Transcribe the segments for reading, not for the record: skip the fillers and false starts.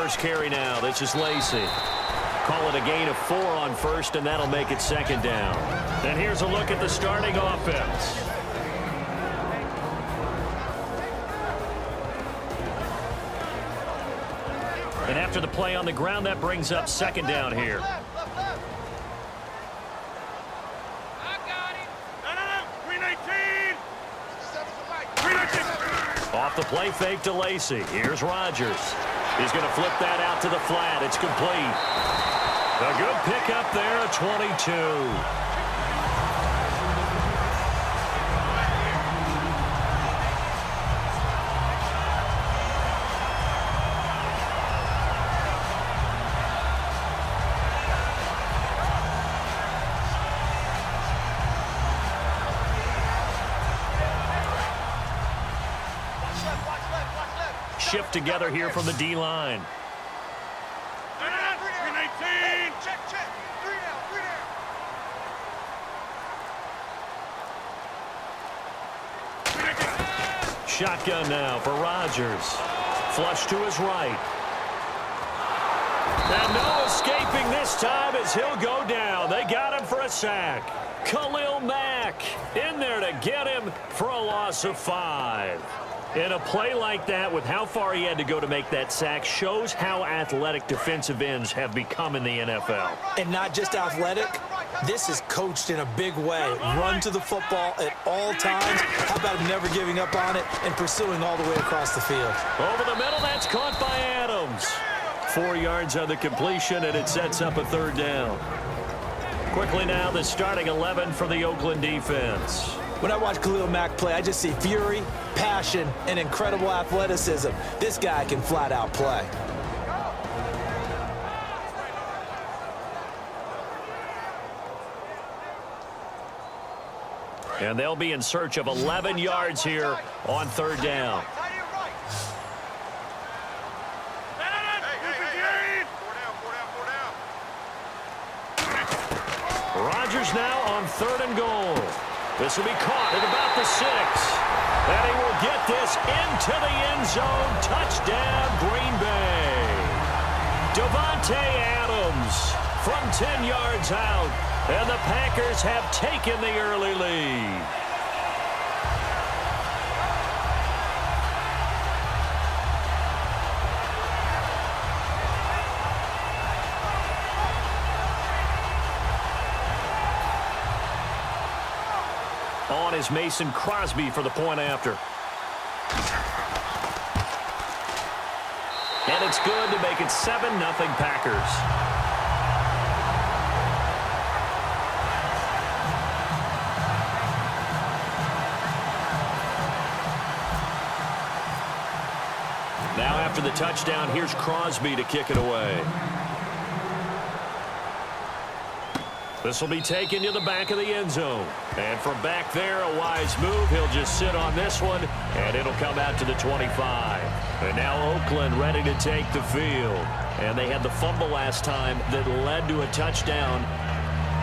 first carry now. This is Lacey. Call it a gain of 4 on first, and that'll make it second down. And here's a look at the starting offense. And after the play on the ground, that brings up second down here. Off the play fake to Lacey. Here's Rodgers. He's going to flip that out to the flat. It's complete. A good pickup there at 22. Shift together here from the D-line. Shotgun now for Rodgers. Flush to his right. And no escaping this time as he'll go down. They got him for a sack. Khalil Mack in there to get him for a loss of 5. In a play like that, with how far he had to go to make that sack, shows how athletic defensive ends have become in the NFL. And not just athletic, this is coached in a big way. Run to the football at all times. How about him never giving up on it and pursuing all the way across the field? Over the middle, that's caught by Adams. 4 yards on the completion, and it sets up a third down. Quickly now, the starting 11 for the Oakland defense. When I watch Khalil Mack play, I just see fury, passion, and incredible athleticism. This guy can flat out play. And they'll be in search of 11 yards here on third down. Rodgers now on 3rd and goal. This will be caught at about the 6. And he will get this into the end zone. Touchdown, Green Bay. Davante Adams from 10 yards out. And the Packers have taken the early lead. On is Mason Crosby for the point after. And it's good to make it 7-0 Packers. Now after the touchdown, here's Crosby to kick it away. This will be taken to the back of the end zone. And from back there, a wise move. He'll just sit on this one, and it'll come out to the 25. And now Oakland ready to take the field. And they had the fumble last time that led to a touchdown.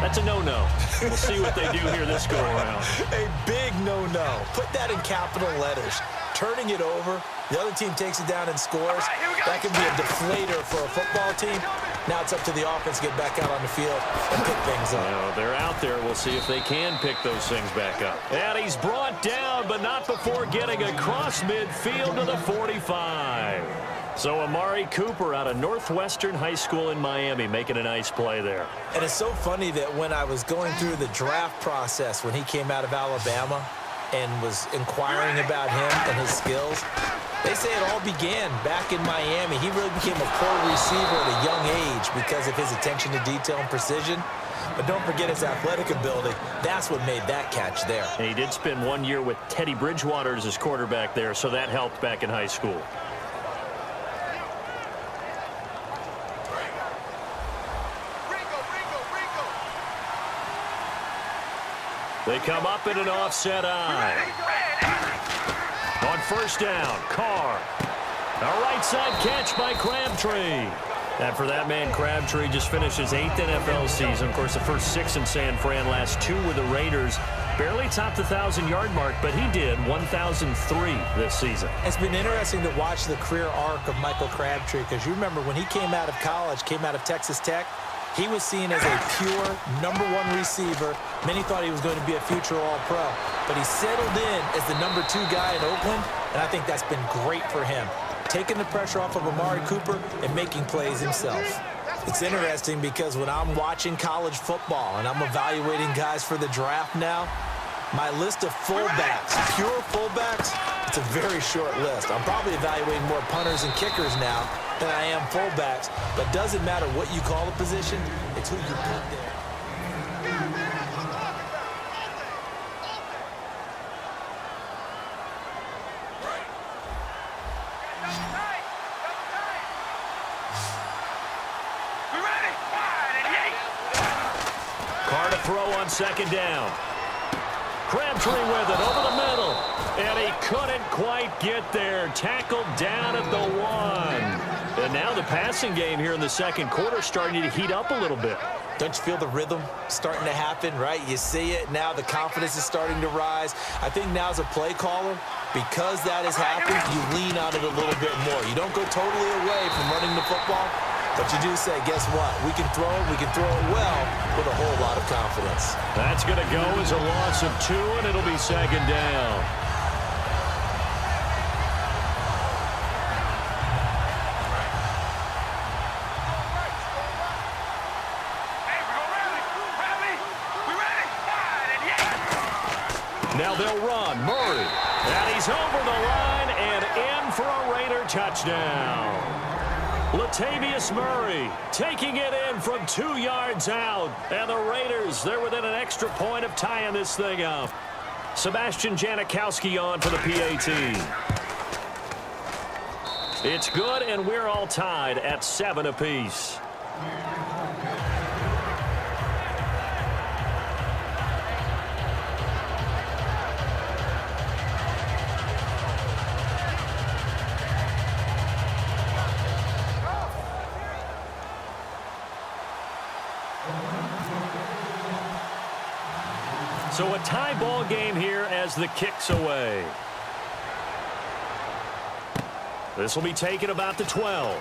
That's a no-no. We'll see what they do here this go-around. A big no-no. Put that in capital letters. Turning it over, the other team takes it down and scores. That can be a deflator for a football team. Now it's up to the offense to get back out on the field and pick things up. Well, they're out there. We'll see if they can pick those things back up. And he's brought down, but not before getting across midfield to the 45. So Amari Cooper out of Northwestern High School in Miami making a nice play there. And it's so funny that when I was going through the draft process when he came out of Alabama and was inquiring about him and his skills, they say it all began back in Miami. He really became a pro receiver at a young age because of his attention to detail and precision. But don't forget his athletic ability. That's what made that catch there. And he did spend 1 year with Teddy Bridgewater as his quarterback there, so that helped back in high school. They come up in an offset eye. On first down, Carr. A right side catch by Crabtree. And for that man, Crabtree just finished his 8th NFL season. Of course, the first 6 in San Fran, last 2 with the Raiders. Barely topped the 1,000-yard mark, but he did 1,003 this season. It's been interesting to watch the career arc of Michael Crabtree, because you remember when he came out of college, came out of Texas Tech, he was seen as a pure #1 receiver. Many thought he was going to be a future All-Pro, but he settled in as the #2 guy in Oakland, and I think that's been great for him, taking the pressure off of Amari Cooper and making plays himself. It's interesting because when I'm watching college football and I'm evaluating guys for the draft now, my list of fullbacks, pure fullbacks, it's a very short list. I'm probably evaluating more punters and kickers now than I am fullbacks, but doesn't matter what you call a position, it's who you put there. Carr to throw on 2nd down. Crabtree with it over the middle. And he couldn't quite get there. Tackled down at the 1. And now the passing game here in the 2nd quarter starting to heat up a little bit. Don't you feel the rhythm starting to happen, right? You see it. Now the confidence is starting to rise. I think now as a play caller, because that has happened, you lean on it a little bit more. You don't go totally away from running the football, but you do say, guess what? We can throw it well with a whole lot of confidence. That's going to go as a loss of 2, and it'll be 2nd down. Now they'll run. Murray. And he's over the line and in for a Raider touchdown. Latavius Murray taking it in from 2 yards out. And the Raiders, they're within an extra point of tying this thing up. Sebastian Janikowski on for the PAT. It's good, and we're all tied at 7 apiece. So a tie ball game here as the kick's away. This will be taken about the 12.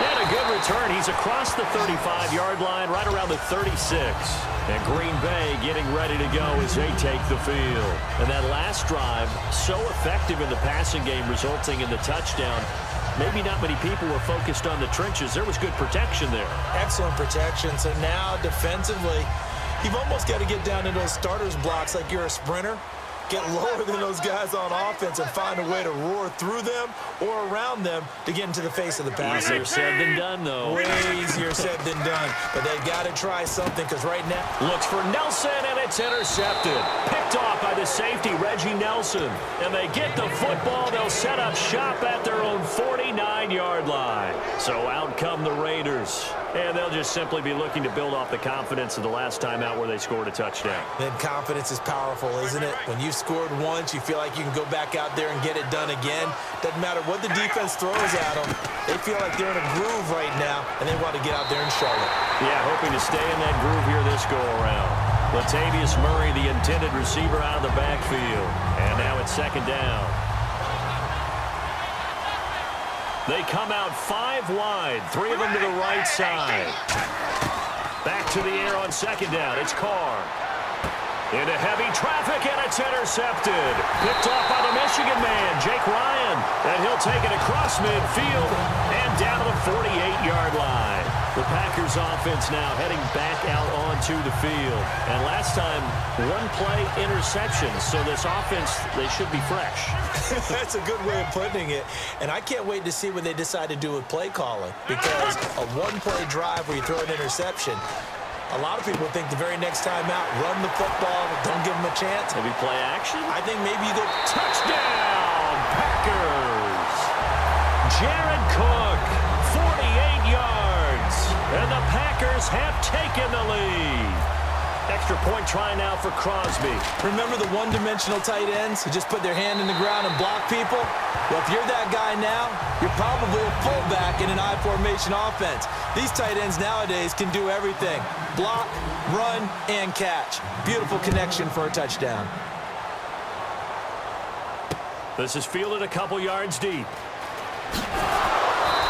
And a good return. He's across the 35-yard line, right around the 36. And Green Bay getting ready to go as they take the field. And that last drive, so effective in the passing game, resulting in the touchdown. Maybe not many people were focused on the trenches. There was good protection there. Excellent protection. So now defensively, you've almost got to get down into those starters blocks like you're a sprinter. Get lower than those guys on offense and find a way to roar through them or around them to get into the face of the passer. Easier said than done, though. Way easier said than done. But they've got to try something, because right now... Looks for Nelson, and it's intercepted. Picked off by the safety, Reggie Nelson. And they get the football. They'll set up shop at their own 49-yard line. So out come the Raiders. And they'll just simply be looking to build off the confidence of the last time out where they scored a touchdown. Then confidence is powerful, isn't it? When you've scored once, you feel like you can go back out there and get it done again. Doesn't matter what the defense throws at them. They feel like they're in a groove right now, and they want to get out there and show it. Yeah, hoping to stay in that groove here this go-around. Latavius Murray, the intended receiver, out of the backfield. And now it's 2nd down. They come out 5 wide, 3 of them to the right side. Back to the air on 2nd down. It's Carr. Into heavy traffic, and it's intercepted. Picked off by the Michigan man, Jake Ryan. And he'll take it across midfield and down to the 48-yard line. The Packers offense now heading back out onto the field. And last time, 1-play interception. So this offense, they should be fresh. That's a good way of putting it. And I can't wait to see what they decide to do with play calling. Because a 1-play drive where you throw an interception, a lot of people think the very next time out, run the football, don't give them a chance. Maybe play action? I think maybe you go touchdown, Packers. Jared Cook, 48 yards. And the Packers have taken the lead. Extra point try now for Crosby. Remember the one-dimensional tight ends who just put their hand in the ground and block people? Well, if you're that guy now, you're probably a fullback in an I-formation offense. These tight ends nowadays can do everything. Block, run, and catch. Beautiful connection for a touchdown. This is fielded a couple yards deep.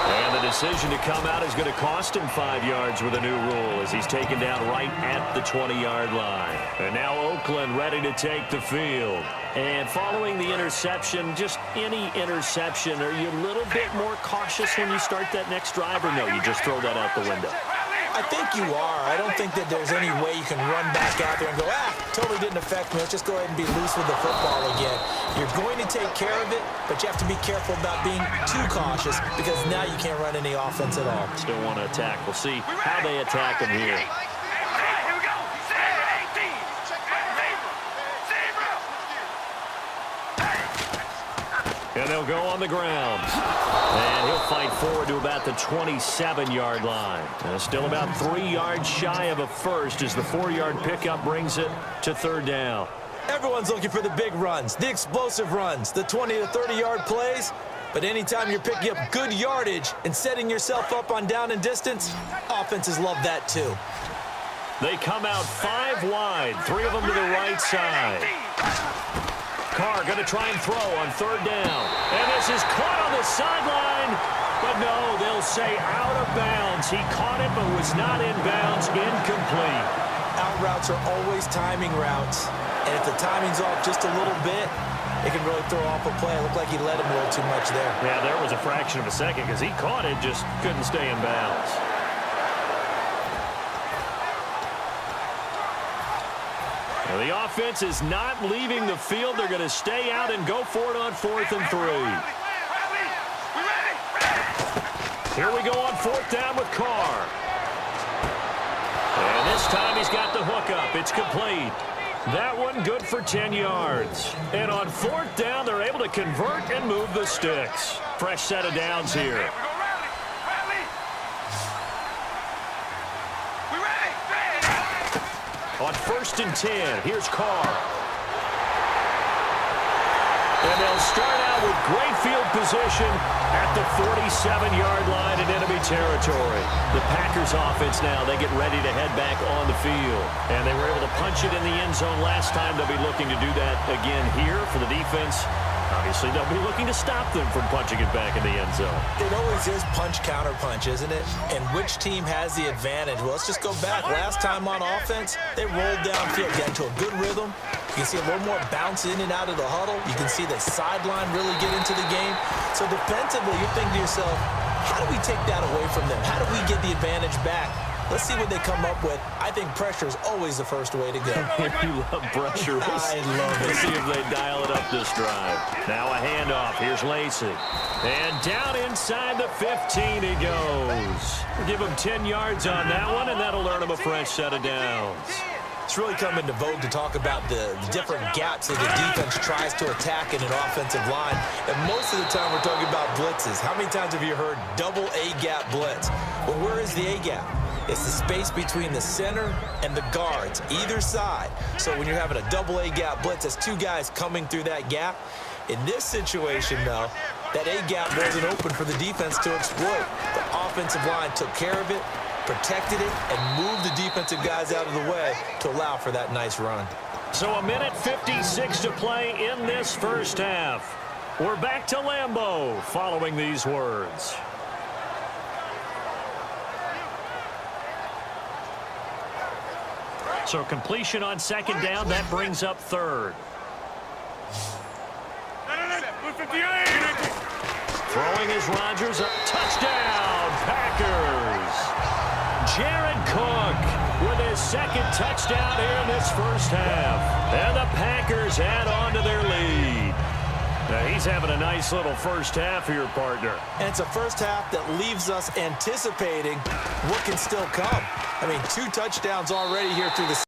And the decision to come out is going to cost him 5 yards with a new rule as he's taken down right at the 20-yard line. And now Oakland ready to take the field. And following the interception, just any interception, are you a little bit more cautious when you start that next drive, or no, you just throw that out the window? I think you are. I don't think that there's any way you can run back out there and go, totally didn't affect me. Let's just go ahead and be loose with the football again. You're going to take care of it, but you have to be careful about being too cautious because now you can't run any offense at all. Still want to attack. We'll see how they attack him here. And they'll go on the ground. And he'll fight forward to about the 27-yard line. Still about 3 yards shy of a first as the 4-yard pickup brings it to third down. Everyone's looking for the big runs, the explosive runs, the 20 to 30-yard plays. But anytime you're picking up good yardage and setting yourself up on down and distance, offenses love that too. They come out 5 wide, 3 of them to the right side. Carr going to try and throw on third down. And this is caught on the sideline. But no, they'll say out of bounds. He caught it but was not in bounds. Incomplete. Out routes are always timing routes. And if the timing's off just a little bit, it can really throw off a play. It looked like he let him a little too much there. Yeah, there was a fraction of a second because he caught it, just couldn't stay in bounds. Well, the offense is not leaving the field. They're going to stay out and go for it on 4th and 3. Here we go on 4th down with Carr. And this time he's got the hook up. It's complete. That one good for 10 yards. And on 4th down, they're able to convert and move the sticks. Fresh set of downs here. On 1st and 10, here's Carr. And they'll start out with great field position at the 47-yard line in enemy territory. The Packers offense now, they get ready to head back on the field. And they were able to punch it in the end zone last time. They'll be looking to do that again here for the defense. Obviously, they'll be looking to stop them from punching it back in the end zone. It always is punch-counter-punch, isn't it? And which team has the advantage? Well, let's just go back. Last time on offense, they rolled downfield, got into a good rhythm. You can see a little more bounce in and out of the huddle. You can see the sideline really get into the game. So defensively, you're thinking to yourself, how do we take that away from them? How do we get the advantage back? Let's see what they come up with. I think pressure is always the first way to go. You love pressure. I love it. Let's see if they dial it up this drive. Now a handoff. Here's Lacey. And down inside the 15 he goes. Give him 10 yards on that one, and that'll earn him a fresh set of downs. It's really come into vogue to talk about the different gaps that the defense tries to attack in an offensive line. And most of the time we're talking about blitzes. How many times have you heard double A-gap blitz? Well, where is the A-gap? It's the space between the center and the guards, either side. So when you're having a double A-gap blitz, that's 2 guys coming through that gap. In this situation, though, that A-gap wasn't open for the defense to exploit. The offensive line took care of it, protected it, and moved the defensive guys out of the way to allow for that nice run. So a minute 56 to play in this first half. We're back to Lambeau following these words. So completion on 2nd down, that brings up 3rd. Throwing is Rodgers, a touchdown, Packers. Jared Cook with his 2nd touchdown here in this first half. And the Packers add on to their lead. Now he's having a nice little first half here, partner. And it's a first half that leaves us anticipating what can still come. I mean, 2 touchdowns already here through the